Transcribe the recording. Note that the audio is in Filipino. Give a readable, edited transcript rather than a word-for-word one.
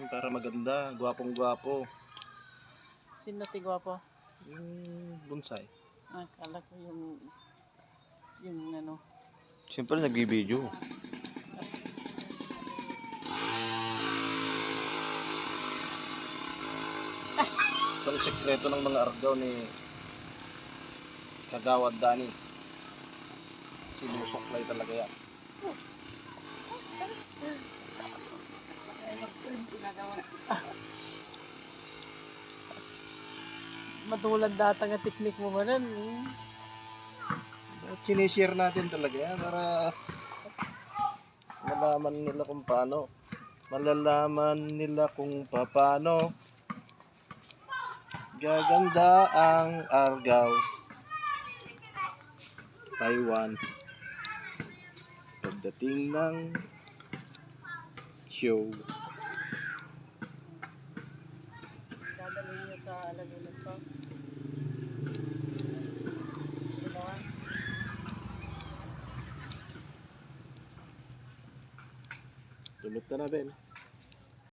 para maganda, gwapong-gwapo. Sino tigwapo? Yung bonsai. Akala ko yung ano. Siyempre nag-video. Ito ang sekreto ng mga argaw ni Kagawad Dani. Sinusuklay talaga yan. Matulad data nga teknik mo ba nun? At sinishare natin talaga yan para malalaman nila kung paano. Malalaman nila kung paano gaganda ang argaw. Taiwan. Pagdating ng show. Dadalhin nyo sa Laguna to. Diba? Tulog ka na, Ben.